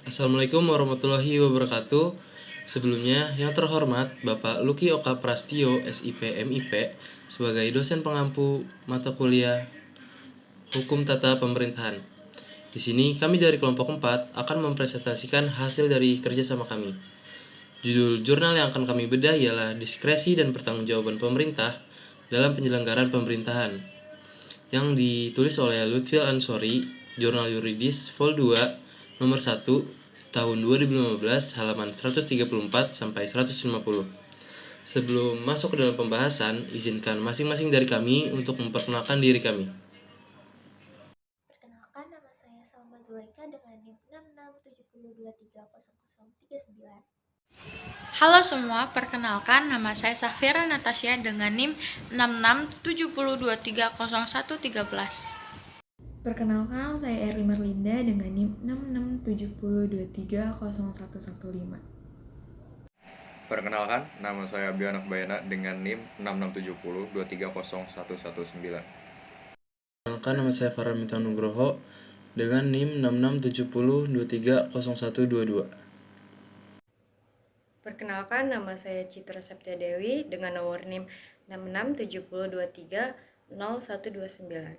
Assalamualaikum warahmatullahi wabarakatuh. Sebelumnya, yang terhormat Bapak Luki Oka Prastio, SIP MIP, sebagai dosen pengampu mata kuliah Hukum Tata Pemerintahan. Di sini, kami dari kelompok 4 akan mempresentasikan hasil dari kerjasama kami. Judul jurnal yang akan kami bedah ialah Diskresi dan Pertanggungjawaban Pemerintah dalam Penyelenggaraan Pemerintahan, yang ditulis oleh Lutfil Ansori, Jurnal Yuridis Vol 2, nomor 1, tahun 2015, halaman 134 sampai 150. Sebelum masuk ke dalam pembahasan, izinkan masing-masing dari kami untuk memperkenalkan diri kami. Perkenalkan, nama saya Salma Zulaika dengan NIM 6670230039. Halo semua, perkenalkan nama saya Safira Natasha dengan NIM 6670230113. Perkenalkan, saya Erli Merlinda dengan NIM 6670230115. Perkenalkan, nama saya Bianak Bayana dengan NIM 6670230119. Perkenalkan, nama saya Farhan Mita Nugroho dengan NIM 6670230122. Perkenalkan, nama saya Citra Septia Dewi dengan nomor NIM 6670230129.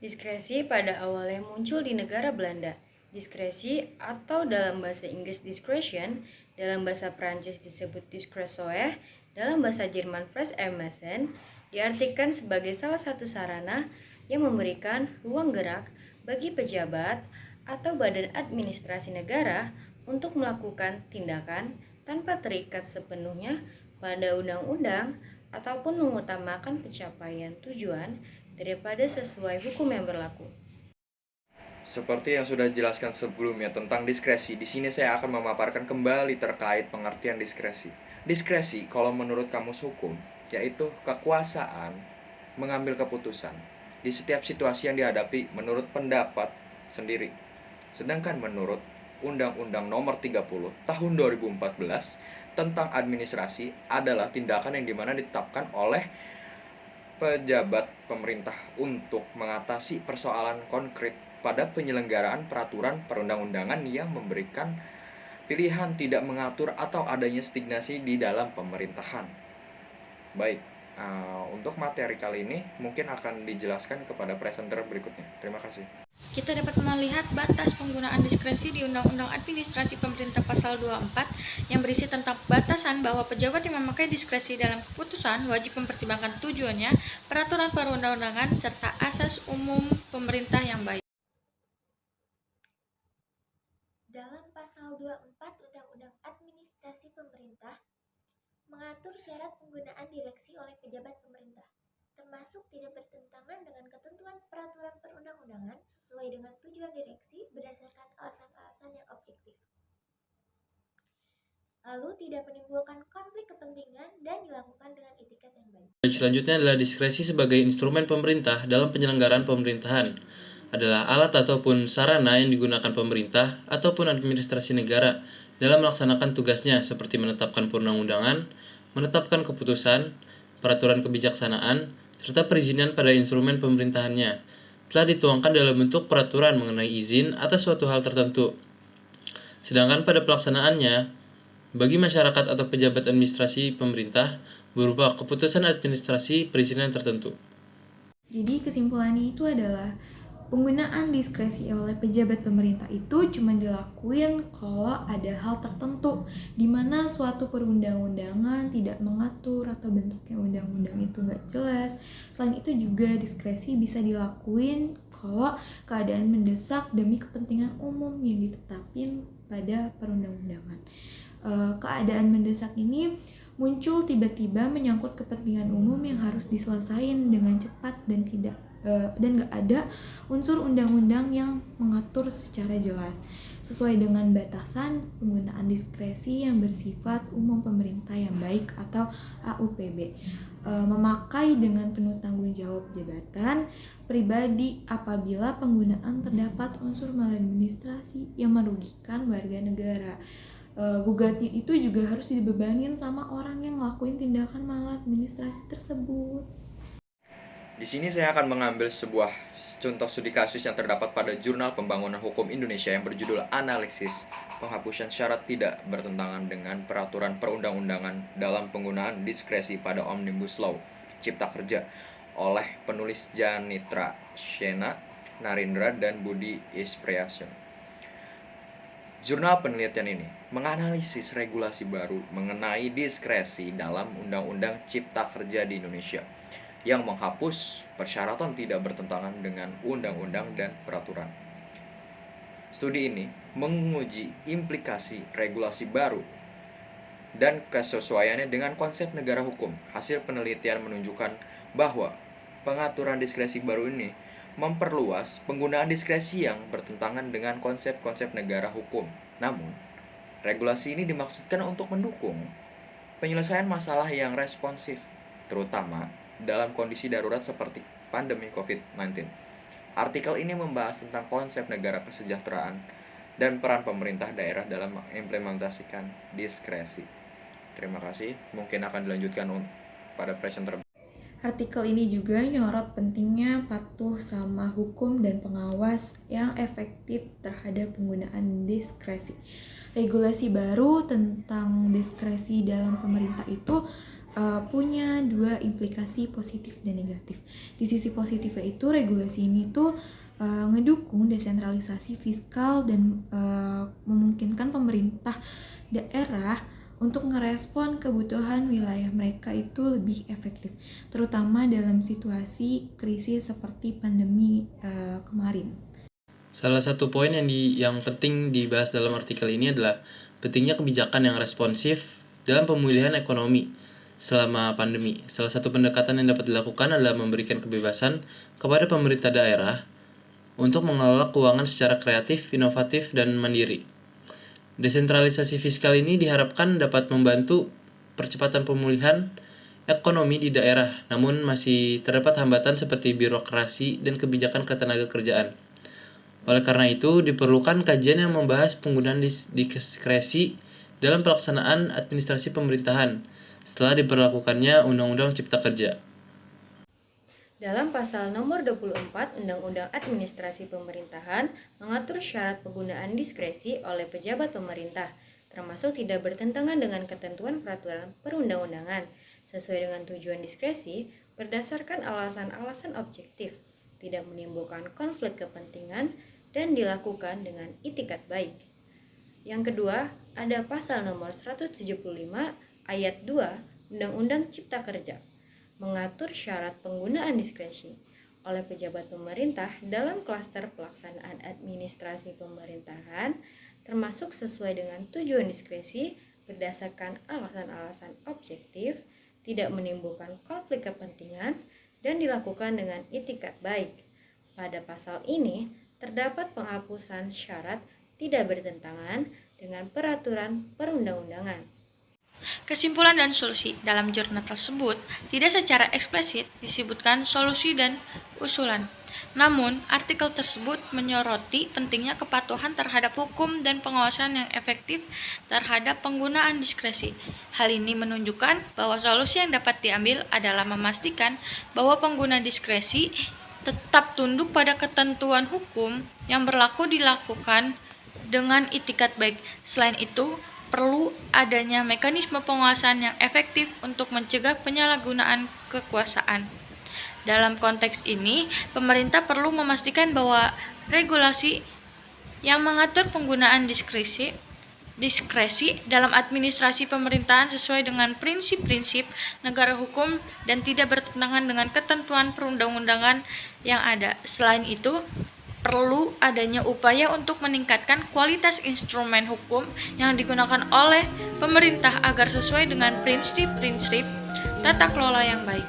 Diskresi pada awalnya muncul di negara Belanda. Diskresi atau dalam bahasa Inggris discretion, dalam bahasa Prancis disebut discretion, dalam bahasa Jerman Freiheitsermessen, diartikan sebagai salah satu sarana yang memberikan ruang gerak bagi pejabat atau badan administrasi negara untuk melakukan tindakan tanpa terikat sepenuhnya pada undang-undang ataupun mengutamakan pencapaian tujuan daripada sesuai hukum yang berlaku. Seperti yang sudah dijelaskan sebelumnya tentang diskresi, di sini saya akan memaparkan kembali terkait pengertian diskresi. Diskresi, kalau menurut Kamus Hukum, yaitu kekuasaan mengambil keputusan di setiap situasi yang dihadapi menurut pendapat sendiri. Sedangkan menurut Undang-Undang Nomor 30 Tahun 2014 tentang administrasi adalah tindakan yang dimana ditetapkan oleh pejabat pemerintah untuk mengatasi persoalan konkret pada penyelenggaraan peraturan perundang-undangan yang memberikan pilihan tidak mengatur atau adanya stagnasi di dalam pemerintahan. Baik, untuk materi kali ini mungkin akan dijelaskan kepada presenter berikutnya. Terima kasih. Kita dapat melihat batas penggunaan diskresi di Undang-Undang Administrasi Pemerintah Pasal 24 yang berisi tentang batasan bahwa pejabat yang memakai diskresi dalam keputusan wajib mempertimbangkan tujuannya, peraturan perundang-undangan, serta asas umum pemerintah yang baik. Dalam pasal 24 Undang-Undang Administrasi Pemerintah mengatur syarat penggunaan direksi oleh pejabat pemerintah, termasuk tidak bertentangan dengan ketentuan peraturan perundang-undangan sesuai dengan tujuan direksi berdasarkan alasan-alasan yang objektif. Lalu tidak menimbulkan konflik kepentingan dan dilakukan dengan etikat yang baik. Selanjutnya adalah diskresi sebagai instrumen pemerintah dalam penyelenggaraan pemerintahan. Adalah alat ataupun sarana yang digunakan pemerintah ataupun administrasi negara dalam melaksanakan tugasnya seperti menetapkan perundang-undangan, menetapkan keputusan, peraturan kebijaksanaan, serta perizinan pada instrumen pemerintahannya. Telah dituangkan dalam bentuk peraturan mengenai izin atas suatu hal tertentu. Sedangkan pada pelaksanaannya, bagi masyarakat atau pejabat administrasi pemerintah, berupa keputusan administrasi perizinan tertentu. Jadi kesimpulannya itu adalah penggunaan diskresi oleh pejabat pemerintah itu cuma dilakuin kalau ada hal tertentu di mana suatu perundang-undangan tidak mengatur atau bentuknya undang-undang itu nggak jelas. Selain itu juga diskresi bisa dilakuin kalau keadaan mendesak demi kepentingan umum yang ditetapin pada perundang-undangan. Keadaan mendesak ini muncul tiba-tiba menyangkut kepentingan umum yang harus diselesaikan dengan cepat dan gak ada unsur undang-undang yang mengatur secara jelas sesuai dengan batasan penggunaan diskresi yang bersifat umum pemerintah yang baik atau AUPB, memakai dengan penuh tanggung jawab jabatan pribadi apabila penggunaan terdapat unsur maladministrasi yang merugikan warga negara. Gugatnya itu juga harus dibebanin sama orang yang ngelakuin tindakan maladministrasi tersebut. Di sini saya akan mengambil sebuah contoh studi kasus yang terdapat pada Jurnal Pembangunan Hukum Indonesia yang berjudul Analisis Penghapusan Syarat Tidak Bertentangan dengan Peraturan Perundang-undangan dalam Penggunaan Diskresi pada Omnibus Law Cipta Kerja oleh penulis Janitra Shena, Narindra, dan Budi Ispriason. Jurnal penelitian ini menganalisis regulasi baru mengenai diskresi dalam Undang-Undang Cipta Kerja di Indonesia yang menghapus persyaratan tidak bertentangan dengan undang-undang dan peraturan. Studi ini menguji implikasi regulasi baru dan kesesuaiannya dengan konsep negara hukum. Hasil penelitian menunjukkan bahwa pengaturan diskresi baru ini memperluas penggunaan diskresi yang bertentangan dengan konsep-konsep negara hukum. Namun, regulasi ini dimaksudkan untuk mendukung penyelesaian masalah yang responsif, terutama dalam kondisi darurat seperti pandemi COVID-19. Artikel ini membahas tentang konsep negara kesejahteraan dan peran pemerintah daerah dalam mengimplementasikan diskresi. Terima kasih. Mungkin akan dilanjutkan pada presenter. Artikel ini juga nyorot pentingnya patuh sama hukum dan pengawas yang efektif terhadap penggunaan diskresi. Regulasi baru tentang diskresi dalam pemerintah itu punya dua implikasi positif dan negatif. Di sisi positifnya itu regulasi ini tuh ngedukung desentralisasi fiskal dan memungkinkan pemerintah daerah untuk ngerespon kebutuhan wilayah mereka itu lebih efektif, terutama dalam situasi krisis seperti pandemi kemarin. Salah satu poin yang penting dibahas dalam artikel ini adalah pentingnya kebijakan yang responsif dalam pemulihan ekonomi selama pandemi. Salah satu pendekatan yang dapat dilakukan adalah memberikan kebebasan kepada pemerintah daerah untuk mengelola keuangan secara kreatif, inovatif, dan mandiri. Desentralisasi fiskal ini diharapkan dapat membantu percepatan pemulihan ekonomi di daerah, namun masih terdapat hambatan seperti birokrasi dan kebijakan ketenagakerjaan. Oleh karena itu, diperlukan kajian yang membahas penggunaan diskresi dalam pelaksanaan administrasi pemerintahan setelah diberlakukannya Undang-Undang Cipta Kerja. Dalam pasal nomor 24 Undang-Undang Administrasi Pemerintahan mengatur syarat penggunaan diskresi oleh pejabat pemerintah, termasuk tidak bertentangan dengan ketentuan peraturan perundang-undangan, sesuai dengan tujuan diskresi berdasarkan alasan-alasan objektif, tidak menimbulkan konflik kepentingan, dan dilakukan dengan itikat baik. Yang kedua, ada pasal nomor 175 ayat 2 Undang-Undang Cipta Kerja mengatur syarat penggunaan diskresi oleh pejabat pemerintah dalam klaster pelaksanaan administrasi pemerintahan, termasuk sesuai dengan tujuan diskresi berdasarkan alasan-alasan objektif, tidak menimbulkan konflik kepentingan, dan dilakukan dengan itikat baik. Pada pasal ini terdapat penghapusan syarat tidak bertentangan dengan peraturan perundang-undangan. Kesimpulan dan solusi dalam jurnal tersebut tidak secara eksplisit disebutkan solusi dan usulan. Namun, artikel tersebut menyoroti pentingnya kepatuhan terhadap hukum dan pengawasan yang efektif terhadap penggunaan diskresi. Hal ini menunjukkan bahwa solusi yang dapat diambil adalah memastikan bahwa pengguna diskresi tetap tunduk pada ketentuan hukum yang berlaku dilakukan dengan itikat baik. Selain itu, perlu adanya mekanisme pengawasan yang efektif untuk mencegah penyalahgunaan kekuasaan. Dalam konteks ini, pemerintah perlu memastikan bahwa regulasi yang mengatur penggunaan diskresi dalam administrasi pemerintahan sesuai dengan prinsip-prinsip negara hukum dan tidak bertentangan dengan ketentuan perundang-undangan yang ada. Selain itu, perlu adanya upaya untuk meningkatkan kualitas instrumen hukum yang digunakan oleh pemerintah agar sesuai dengan prinsip-prinsip tata kelola yang baik.